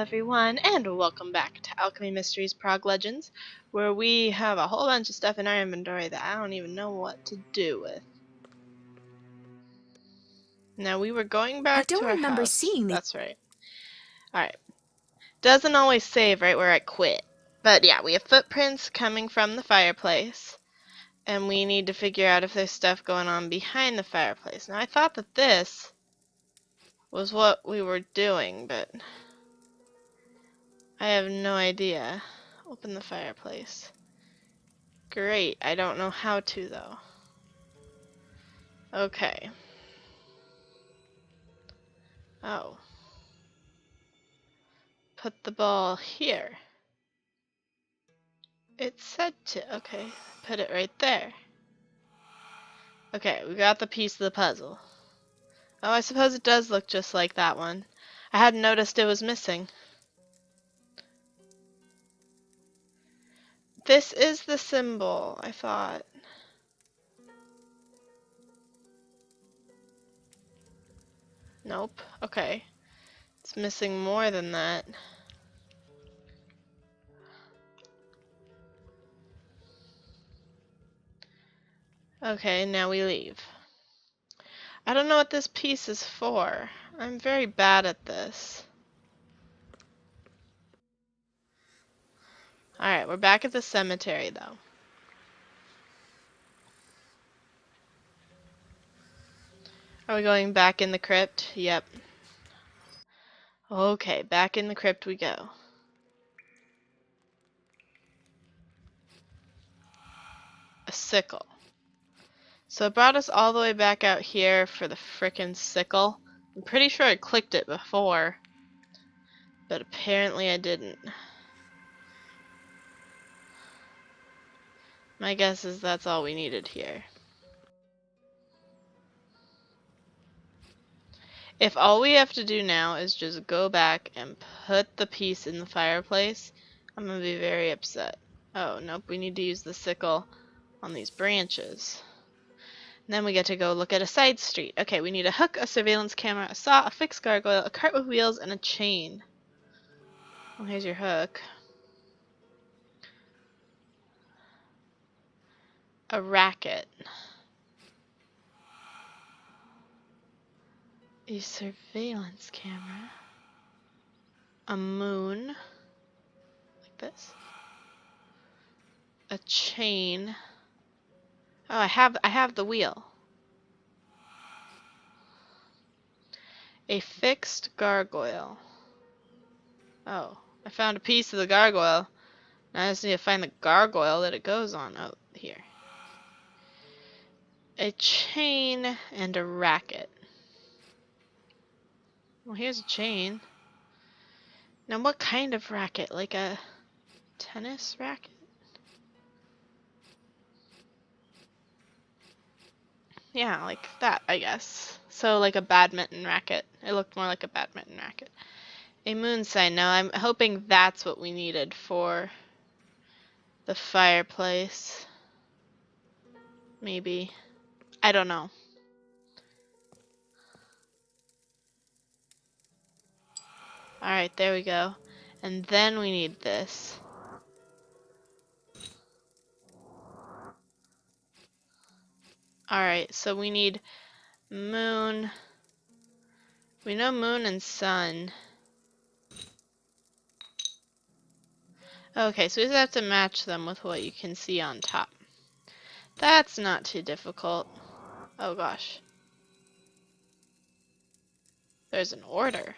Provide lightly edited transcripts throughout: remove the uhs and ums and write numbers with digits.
everyone, and welcome back to Alchemy Mysteries Prague Legends, where we have a whole bunch of stuff in our inventory that I don't even know what to do with. Now, we were going back to our remember house. seeing the- That's right. Alright. Doesn't always save right where I quit. But yeah, we have footprints coming from the fireplace, and we need to figure out if there's stuff going on behind the fireplace. Now, I thought that this was what we were doing, but I have no idea. Open the fireplace. Great, I don't know how to though. Okay. Oh. Put the ball here. It said to, okay. Put it right there. Okay, we got the piece of the puzzle. Oh, I suppose it does look just like that one. I hadn't noticed it was missing. This is the symbol, I thought. Nope. Okay. It's missing more than that. Okay, now we leave. I don't know what this piece is for. I'm very bad at this. Alright, we're back at the cemetery though. Are we going back in the crypt? Yep. Okay, back in the crypt we go. A sickle. So it brought us all the way back out here for the frickin' sickle. I'm pretty sure I clicked it before, but apparently I didn't. My guess is that's all we needed here. If all we have to do now is just go back and put the piece in the fireplace, I'm gonna be very upset. Oh, nope, we need to use the sickle on these branches. And then we get to go look at a side street. Okay, we need a hook, a surveillance camera, a saw, a fixed gargoyle, a cart with wheels, and a chain. Well, here's your hook. A racket. A surveillance camera. A moon. Like this. A chain. Oh, I have the wheel. A fixed gargoyle. Oh, I found a piece of the gargoyle. Now I just need to find the gargoyle that it goes on. Oh, here. A chain and a racket. Well, here's a chain. Now what kind of racket? Like a tennis racket? Yeah, like that, I guess. So like a badminton racket. It looked more like a badminton racket. A moon sign. Now I'm hoping that's what we needed for the fireplace. Maybe. I don't know. Alright, there we go. And then we need this. Alright, so we need moon. We know moon and sun. Okay, so we just have to match them with what you can see on top. That's not too difficult. Oh gosh. There's an order.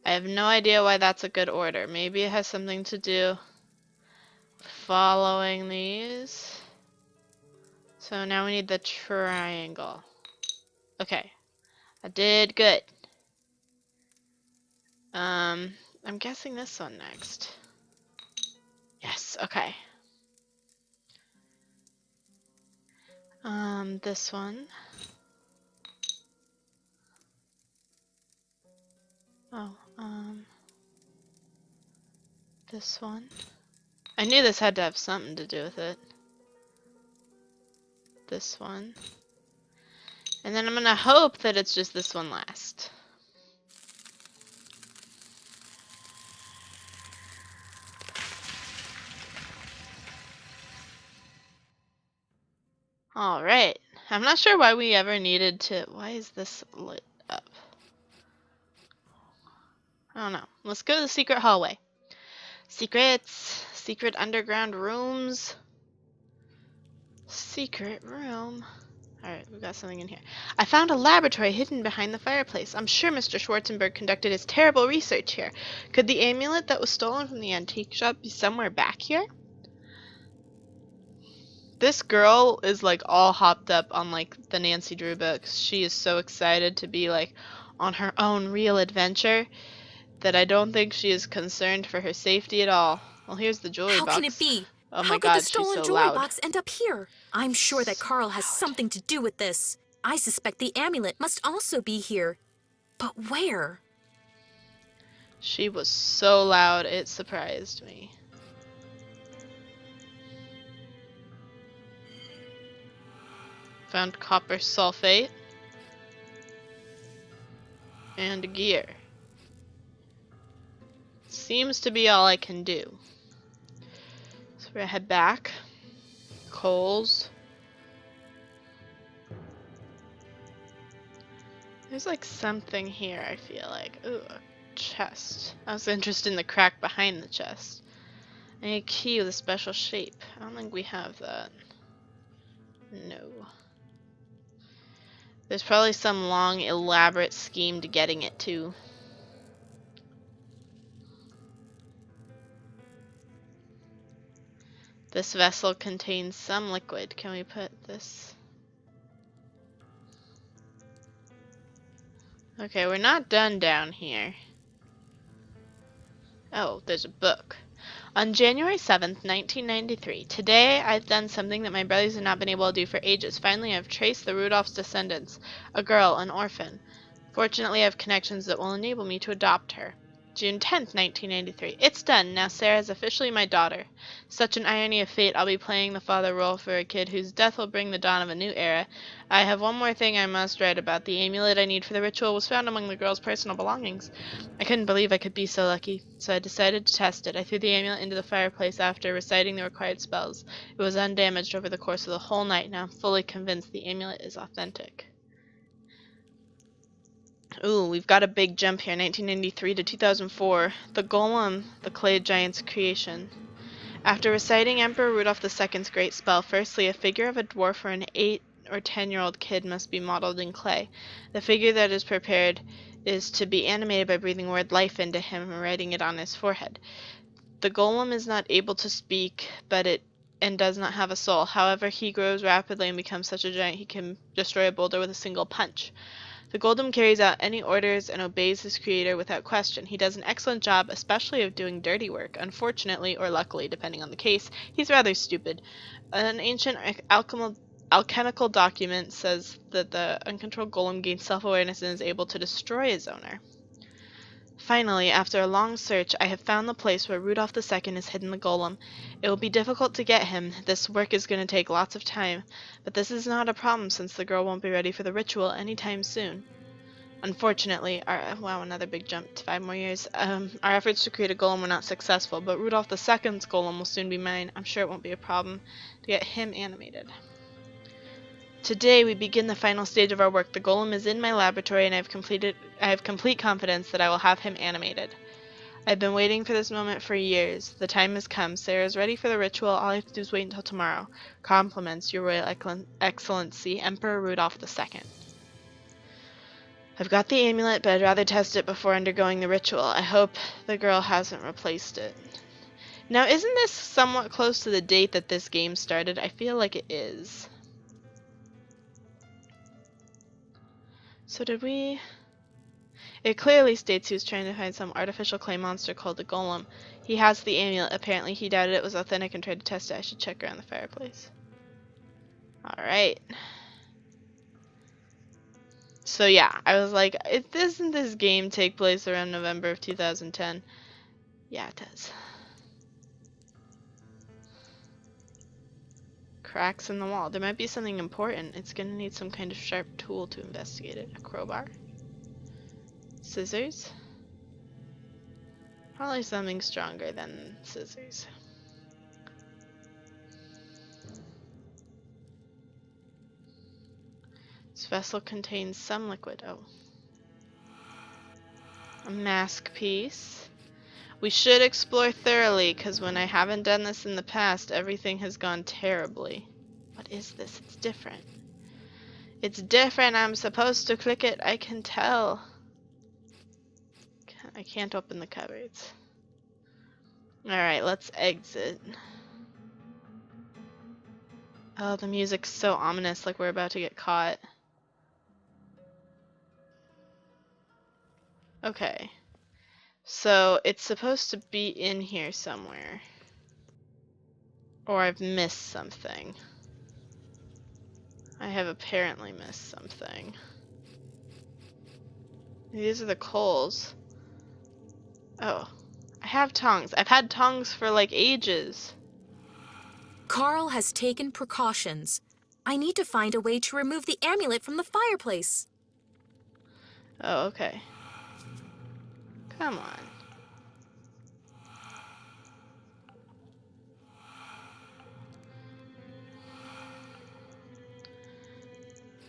I have no idea why that's a good order. Maybe it has something to do with following these. So now we need the triangle. Okay. I did good. I'm guessing this one next. Yes, okay. This one. Oh, this one. I knew this had to have something to do with it. This one. And then I'm gonna hope that it's just this one last. Alright. I'm not sure why we ever needed to... Why is this lit up? I don't know. Let's go to the secret hallway. Secrets. Secret underground rooms. Secret room. Alright, we've got something in here. I found a laboratory hidden behind the fireplace. I'm sure Mr. Schwarzenberg conducted his terrible research here. Could the amulet that was stolen from the antique shop be somewhere back here? This girl is like all hopped up on like the Nancy Drew books. She is so excited to be like on her own real adventure that I don't think she is concerned for her safety at all. Well, here's the jewelry How box. can it be? Oh my How could the god, she's stolen so jewelry loud. box end up here? I'm sure that Carl has something to do with this. I suspect the amulet must also be here. But where? She was so loud, it surprised me. Found copper sulfate. And gear. Seems to be all I can do. So we're gonna head back. Coals. There's like something here, I feel like. Ooh, a chest. I was interested in the crack behind the chest. I need a key with a special shape. I don't think we have that. No. There's probably some long, elaborate scheme to getting it to. This vessel contains some liquid. Can we put this? Okay, we're not done down here. Oh, there's a book. On January 7th, 1993, today I've done something that my brothers have not been able to do for ages. Finally, I've traced the Rudolph's descendants, a girl, an orphan. Fortunately, I have connections that will enable me to adopt her. June 10th, 1993. It's done. Now Sarah is officially my daughter. Such an irony of fate. I'll be playing the father role for a kid whose death will bring the dawn of a new era. I have one more thing I must write about. The amulet I need for the ritual was found among the girl's personal belongings. I couldn't believe I could be so lucky, so I decided to test it. I threw the amulet into the fireplace after reciting the required spells. It was undamaged over the course of the whole night. Now I'm fully convinced the amulet is authentic. Ooh, we've got a big jump here, 1993 to 2004. The Golem, the clay giant's creation. After reciting Emperor Rudolph II's great spell, firstly, a figure of a dwarf or an 8 or 10-year-old kid must be modeled in clay. The figure that is prepared is to be animated by breathing word life into him and writing it on his forehead. The Golem is not able to speak, and does not have a soul. However, he grows rapidly and becomes such a giant he can destroy a boulder with a single punch. The Golem carries out any orders and obeys his creator without question. He does an excellent job, especially of doing dirty work. Unfortunately, or luckily, depending on the case, he's rather stupid. An ancient alchemical document says that the uncontrolled Golem gains self-awareness and is able to destroy his owner. Finally, after a long search, I have found the place where Rudolph II has hidden the Golem. It will be difficult to get him. This work is going to take lots of time, but this is not a problem since the girl won't be ready for the ritual anytime soon. Unfortunately, wow, another big jump to 5 more years. Our efforts to create a Golem were not successful, but Rudolph II's Golem will soon be mine. I'm sure it won't be a problem to get him animated. Today we begin the final stage of our work. The Golem is in my laboratory and I have complete confidence that I will have him animated. I've been waiting for this moment for years. The time has come. Sarah is ready for the ritual. All I have to do is wait until tomorrow. Compliments, Your Royal Excellency, Emperor Rudolph II. I've got the amulet, but I'd rather test it before undergoing the ritual. I hope the girl hasn't replaced it. Now, isn't this somewhat close to the date that this game started? I feel like it is. So did we... It clearly states he was trying to find some artificial clay monster called the Golem. He has the amulet. Apparently he doubted it was authentic and tried to test it. I should check around the fireplace. Alright. So yeah, I was like, doesn't this game take place around November of 2010? Yeah, it does. Cracks in the wall. There might be something important. It's gonna need some kind of sharp tool to investigate it. A crowbar? Scissors? Probably something stronger than scissors. This vessel contains some liquid. Oh. A mask piece. We should explore thoroughly, because when I haven't done this in the past, everything has gone terribly. What is this? It's different. It's different. I'm supposed to click it. I can tell. I can't open the cupboards. Alright, let's exit. Oh, the music's so ominous, like we're about to get caught. Okay. So, it's supposed to be in here somewhere. Or I've missed something. I have apparently missed something. These are the coals. Oh. I have tongs. I've had tongs for like ages. Carl has taken precautions. I need to find a way to remove the amulet from the fireplace. Oh, okay. Come on.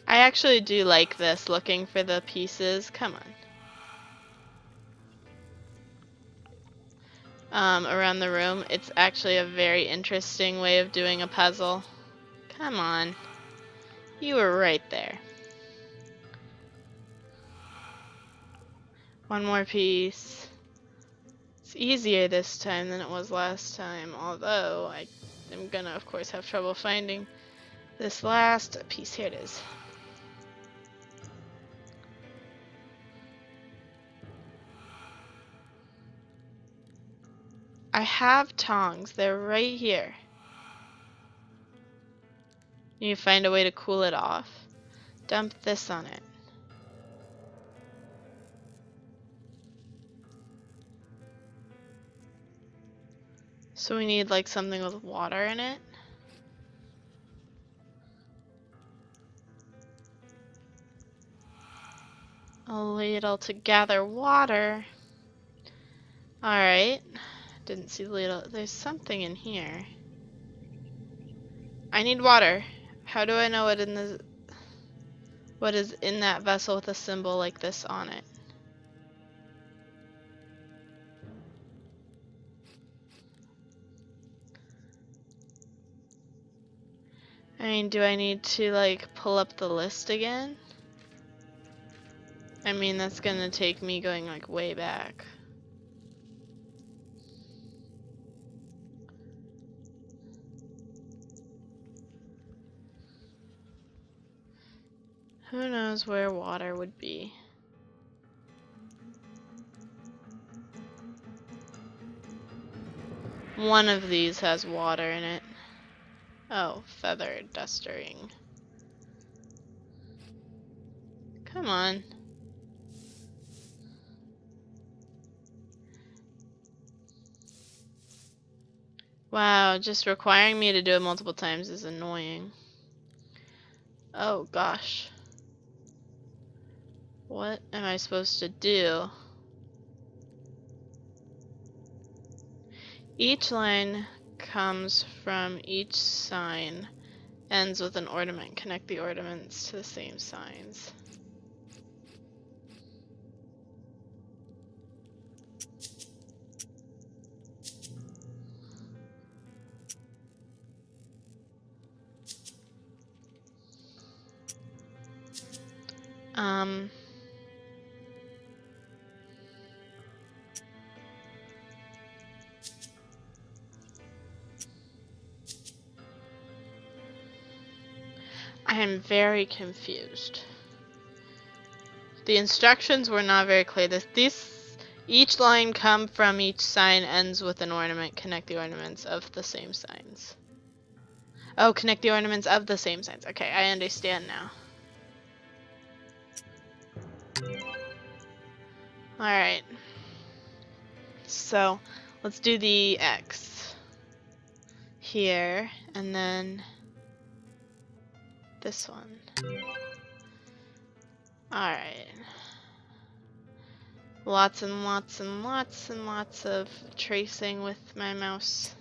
I actually do like this, looking for the pieces. Come on. Around the room, it's actually a very interesting way of doing a puzzle. Come on. You were right there. One more piece. It's easier this time than it was last time, although I am gonna, of course, have trouble finding this last piece. Here it is. I have tongs. They're right here. You find a way to cool it off. Dump this on it. So we need like something with water in it. A ladle to gather water. Alright. Didn't see the ladle. There's something in here. I need water. How do I know what is in that vessel with a symbol like this on it? I mean, do I need to like pull up the list again? I mean, that's gonna take me going like way back. Who knows where water would be? One of these has water in it. Oh, feather dustering. Come on. Wow, just requiring me to do it multiple times is annoying. Oh gosh. What am I supposed to do? Each line comes from each sign, ends with an ornament. Connect the ornaments to the same signs. I am very confused. The instructions were not very clear. Each line come from each sign, ends with an ornament. Connect the ornaments of the same signs. Oh, connect the ornaments of the same signs. Okay, I understand now. Alright. So, let's do the X here, and then this one. Alright. Lots and lots and lots and lots of tracing with my mouse.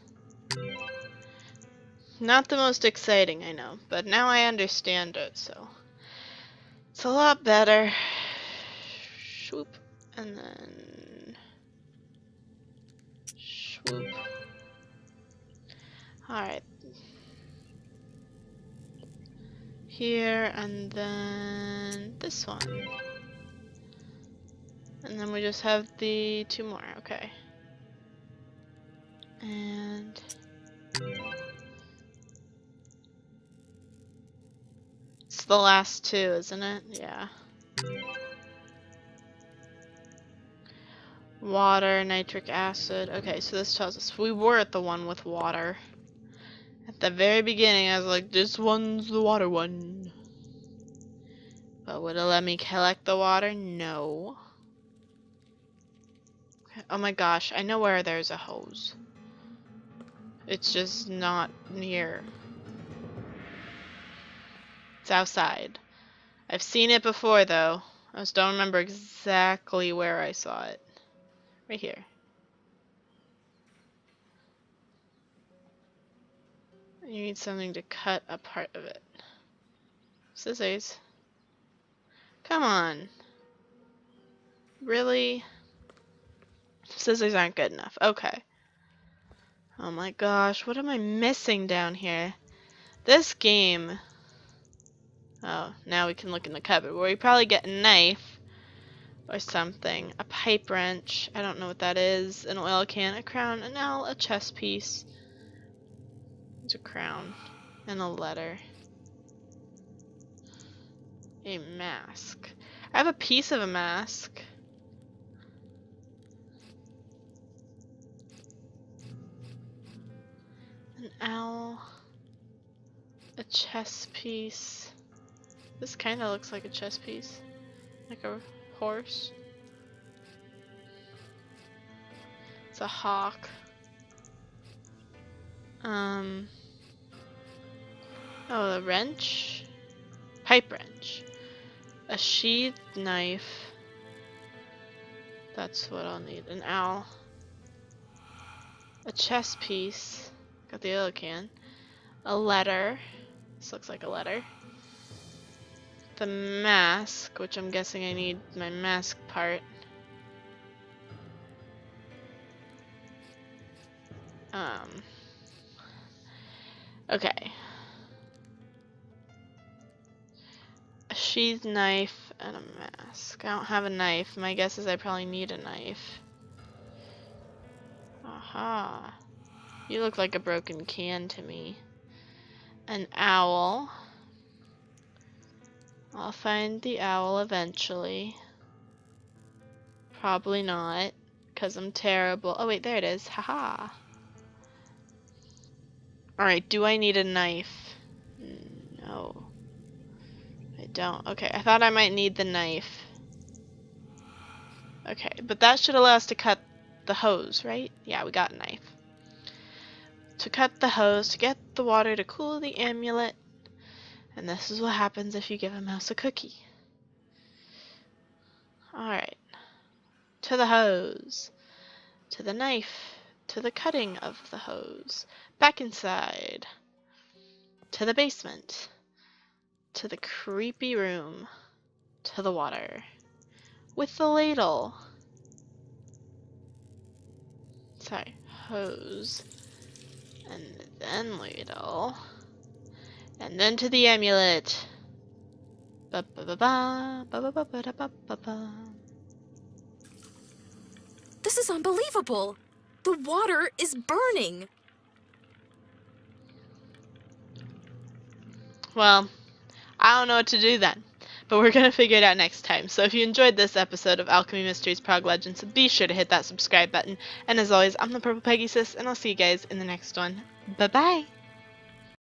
Not the most exciting, I know, but now I understand it, so. It's a lot better. Swoop. And then... swoop. Alright. Here, and then this one. And then we just have the 2 more. Okay. And... it's the last 2, isn't it? Yeah. Water, nitric acid. Okay, so this tells us we were at the one with water. At the very beginning, I was like, this one's the water one. But would it let me collect the water? No. Okay. Oh my gosh, I know where there's a hose. It's just not near. It's outside. I've seen it before though. I just don't remember exactly where I saw it. Right here. You need something to cut a part of it. Scissors. Come on. Really? Scissors aren't good enough. Okay. Oh my gosh, what am I missing down here? This game... oh, now we can look in the cupboard where we probably get a knife or something. A pipe wrench. I don't know what that is. An oil can, a crown, an owl, a chess piece. There's a crown. And a letter. A mask. I have a piece of a mask. An owl. A chess piece. This kind of looks like a chess piece. Like a horse. It's a hawk. Oh, a wrench? Pipe wrench. A sheath knife. That's what I'll need. An owl. A chess piece. Got the oil can. A letter. This looks like a letter. The mask, which I'm guessing I need my mask part. Okay. A sheath knife and a mask. I don't have a knife. My guess is I probably need a knife. Aha. You look like a broken can to me. An owl. I'll find the owl eventually. Probably not, because I'm terrible. Oh wait, there it is. Haha. Alright, do I need a knife? No. I don't. Okay, I thought I might need the knife. Okay, but that should allow us to cut the hose, right? Yeah, we got a knife. To cut the hose, to get the water to cool the amulet. And this is what happens if you give a mouse a cookie. Alright. To the hose. To the knife. To the cutting of the hose. Back inside. To the basement. To the creepy room. To the water. With the ladle. Sorry. Hose. And then ladle. And then to the amulet. Ba ba ba ba ba ba ba ba ba ba ba. This is unbelievable. The water is burning. Well, I don't know what to do then. But we're going to figure it out next time. So if you enjoyed this episode of Alchemy Mysteries Prague Legends, be sure to hit that subscribe button. And as always, I'm the Purple Peggy Sis, and I'll see you guys in the next one. Bye-bye!